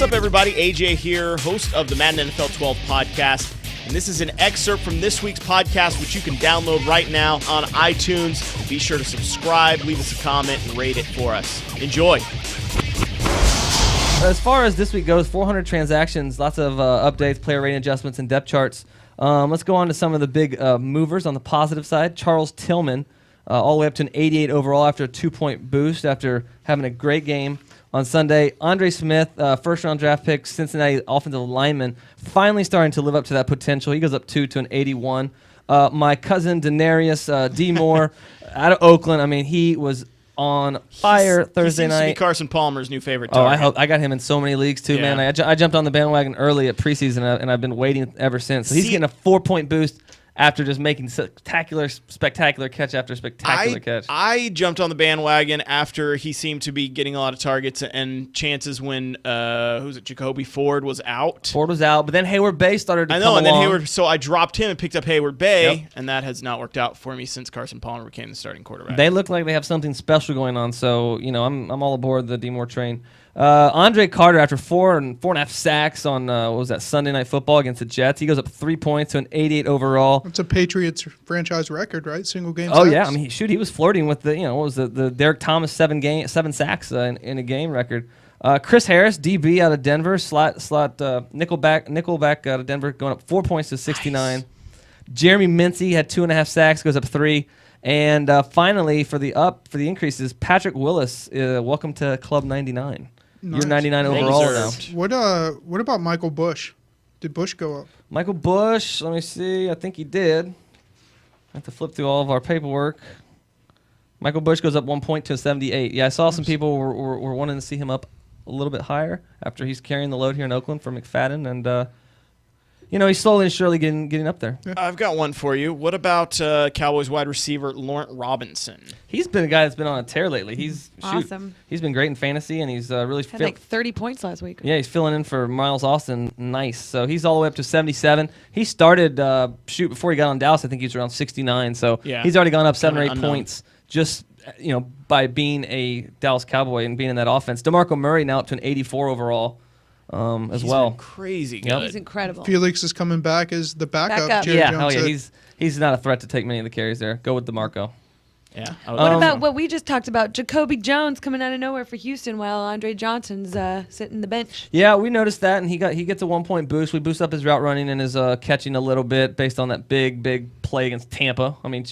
What's up, everybody? AJ here, host of the Madden NFL 12 podcast. And this is an excerpt from this week's podcast, which you can download right now on iTunes. Be sure to subscribe, leave us a comment, and rate it for us. Enjoy. As far as this week goes, 400 transactions, lots of updates, player rating adjustments, and depth charts. Let's go on to some of the big movers on the positive side. Charles Tillman, all the way up to an 88 overall after a 2-point boost after having a great game on Sunday. Andre Smith, first-round draft pick, Cincinnati offensive lineman, finally starting to live up to that potential. He goes up 2 to an 81. My cousin Denarius D. Moore out of Oakland, I mean, he was on fire Thursday night. He seems to be Carson Palmer's new favorite target. I got him in so many leagues too, man. I jumped on the bandwagon early at preseason, and I've been waiting ever since. So he's getting a 4-point boost after just making spectacular catch after spectacular catch. I jumped on the bandwagon after he seemed to be getting a lot of targets and chances when Jacoby Ford was out. Ford was out, but then Hayward Bay started to come along. Then Hayward, so I dropped him and picked up Hayward Bay, and that has not worked out for me since Carson Palmer became the starting quarterback. They look like they have something special going on, so I'm all aboard the D. Moore train. Andre Carter, after 4.5 sacks on Sunday Night Football against the Jets, he goes up 3 points to an 88 overall. It's a Patriots franchise record, right? Single game. Oh sacks. yeah, I mean, he was flirting with the Derek Thomas 7 sacks in a game record. Chris Harris, DB out of Denver, slot nickelback out of Denver, going up 4 points to 69. Nice. Jeremy Mincey had 2.5 sacks, goes up 3. And finally, for the increases, Patrick Willis, welcome to Club 99. Nice. You're 99 overall now. What about Michael Bush? Did Bush go up? Michael Bush, let me see. I think he did. I have to flip through all of our paperwork. Michael Bush goes up 1 point to 78. Yeah, I saw some people were wanting to see him up a little bit higher after he's carrying the load here in Oakland for McFadden, and he's slowly and surely getting up there. Yeah. I've got one for you. What about Cowboys wide receiver Laurent Robinson? He's been a guy that's been on a tear lately. He's awesome. He's been great in fantasy, and he's really had like 30 points last week. Yeah, he's filling in for Miles Austin. Nice. So he's all the way up to 77. He started before he got on Dallas. I think he was around 69. So he's already gone up 7 or 8 points just by being a Dallas Cowboy and being in that offense. DeMarco Murray now up to an 84 overall. As well. Crazy good. Yep. He's incredible. Felix is coming back as the backup. Jerry Jones said. He's not a threat to take many of the carries there. Go with DeMarco. Yeah. What about what we just talked about? Jacoby Jones coming out of nowhere for Houston while Andre Johnson's sitting the bench. Yeah, we noticed that, and he gets a 1-point boost. We boost up his route running and his catching a little bit based on that big play against Tampa. I mean,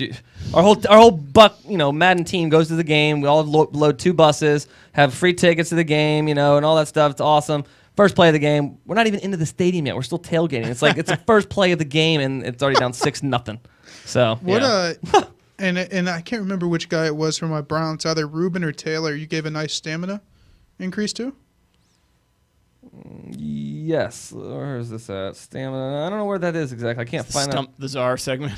our whole Madden team goes to the game. We all load 2 buses, have free tickets to the game, and all that stuff. It's awesome. First play of the game, we're not even into the stadium yet. We're still tailgating. It's like it's the first play of the game, and it's already down 6-0. So and I can't remember which guy it was from my Browns, either Ruben or Taylor. You gave a nice stamina increase to? Yes. Where is this at? Stamina. I don't know where that is exactly. I can't find Stump the Czar segment.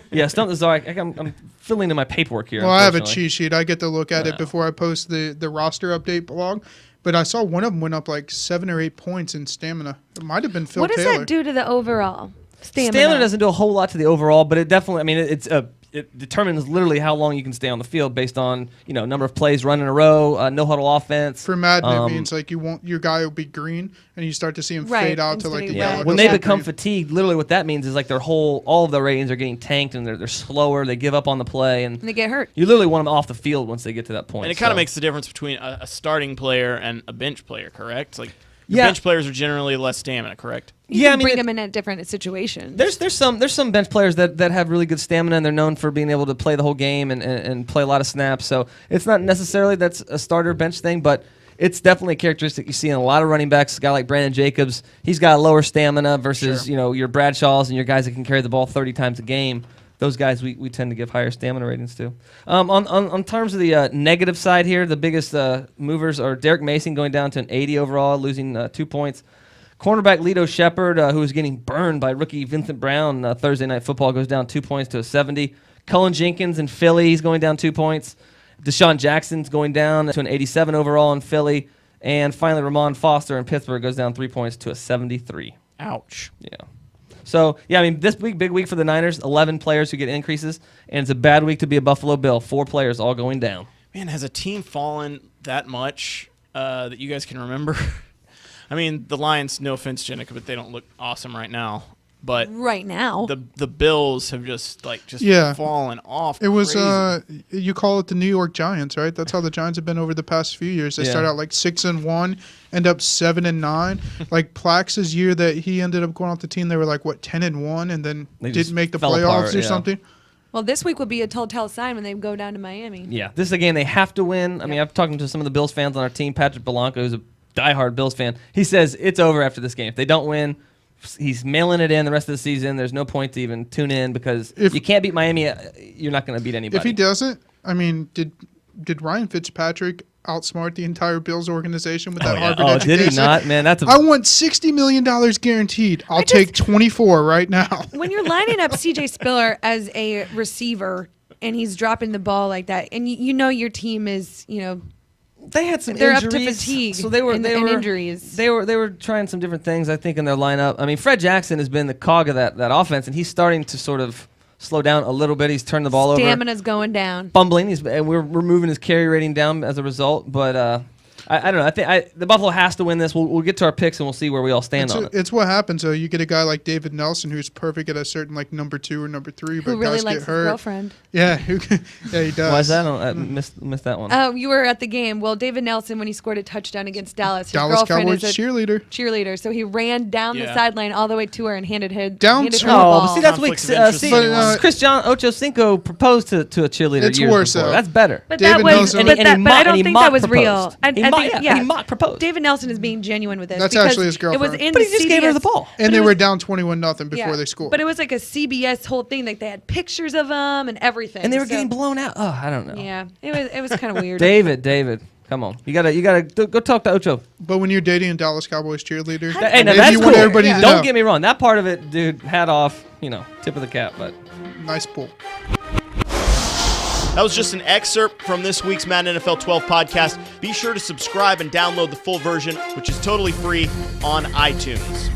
Yeah, Stump the Czar. I'm filling in my paperwork here. Well, I have a cheat sheet. I get to look at it before I post the roster update blog. But I saw one of them went up like 7 or 8 points in stamina. It might have been Phil Taylor. What does that do to the overall stamina? Stamina doesn't do a whole lot to the overall, but it definitely, I mean, it determines literally how long you can stay on the field based on, number of plays run in a row, no huddle offense. For Madden, it means like your guy will be green and you start to see him fade out to like the yellow. When they become fatigued, literally what that means is like all of their ratings are getting tanked and they're slower, they give up on the play and they get hurt. You literally want them off the field once they get to that point. And it kind of makes the difference between a starting player and a bench player, correct? Like bench players are generally less stamina, correct? You can bring them in at different situations. There's some bench players that have really good stamina and they're known for being able to play the whole game and play a lot of snaps. So it's not necessarily that's a starter bench thing, but it's definitely a characteristic you see in a lot of running backs. A guy like Brandon Jacobs, he's got a lower stamina versus your Bradshaws and your guys that can carry the ball 30 times a game. Those guys we tend to give higher stamina ratings to. On terms of the negative side here, the biggest movers are Derek Mason going down to an 80 overall, losing 2 points. Cornerback Lito Shepard, who was getting burned by rookie Vincent Brown Thursday Night Football, goes down 2 points to a 70. Cullen Jenkins in Philly, he's going down 2 points. Deshaun Jackson's going down to an 87 overall in Philly. And finally, Ramon Foster in Pittsburgh goes down 3 points to a 73. Ouch. Yeah. So, yeah, I mean, this week, big week for the Niners, 11 players who get increases, and it's a bad week to be a Buffalo Bill. 4 players all going down. Man, has a team fallen that much that you guys can remember? I mean, the Lions, no offense, Jenica, but they don't look awesome right now. But Right now. the Bills have just fallen off. It was crazy. you call it the New York Giants, right? That's how the Giants have been over the past few years. They Yeah. start out like 6-1, end up 7-9. Like Plax's year that he ended up going off the team, they were like 10-1, and then They just didn't make the fell playoffs apart, or yeah. something. Well, this week would be a telltale sign when they go down to Miami. Yeah, this is a game they have to win. I mean, I'm talking to some of the Bills fans on our team. Patrick Belanco, who's a diehard Bills fan, he says it's over after this game. If they don't win, he's mailing it in the rest of the season. There's no point to even tune in because if you can't beat Miami, you're not going to beat anybody. If he doesn't, I mean, did Ryan Fitzpatrick outsmart the entire Bills organization with that Harvard education? Did he not? Man, that's I want $60 million guaranteed. I'll take 24 right now. When you're lining up C.J. Spiller as a receiver and he's dropping the ball like that, and you know your team is, they had some they're injuries, up to fatigue so they were and injuries. They were trying some different things, I think, in their lineup. I mean, Fred Jackson has been the cog of that offense, and he's starting to sort of slow down a little bit. He's turned the ball over. Stamina's going down. Fumbling. And we're moving his carry rating down as a result. But I don't know. I think the Buffalo has to win this. We'll get to our picks and we'll see where we all stand on it. It's what happens. So you get a guy like David Nelson who's perfect at a certain number 2 or number 3, but Who really guys likes get his hurt. girlfriend. Yeah, yeah, he does. Why is that? I missed that one. Oh, you were at the game. Well, David Nelson, when he scored a touchdown against Dallas, his Dallas girlfriend Cowboys is a cheerleader. So he ran down the Yeah. sideline all the way to her and handed her Down handed to- her the Oh, ball. but see, that's weak. Conflict of interest anyone. Chris John Ochocinco proposed to a cheerleader. It's years worse, before. though. That's better. But David that was, Nelson- but, And he but I mock don't think that was proposed. real. He mock proposed. David Nelson is being genuine with this. That's because actually his It was girlfriend. in But the he just CBS, gave her the ball. And but they it were was- down 21-0 before yeah. they scored. But it was like a CBS whole thing. Like they had pictures of him and everything. And they were So, getting blown out. Oh, I don't know. Yeah, it was kind of weird. David, come on. You gotta go talk to Ocho. But when you're dating a Dallas Cowboys cheerleader, Hey, now maybe that's you cool. want everybody to Don't know. get me wrong. That part of it, dude, hat off. Tip of the cap. But Nice pull. That was just an excerpt from this week's Madden NFL 12 podcast. Be sure to subscribe and download the full version, which is totally free on iTunes.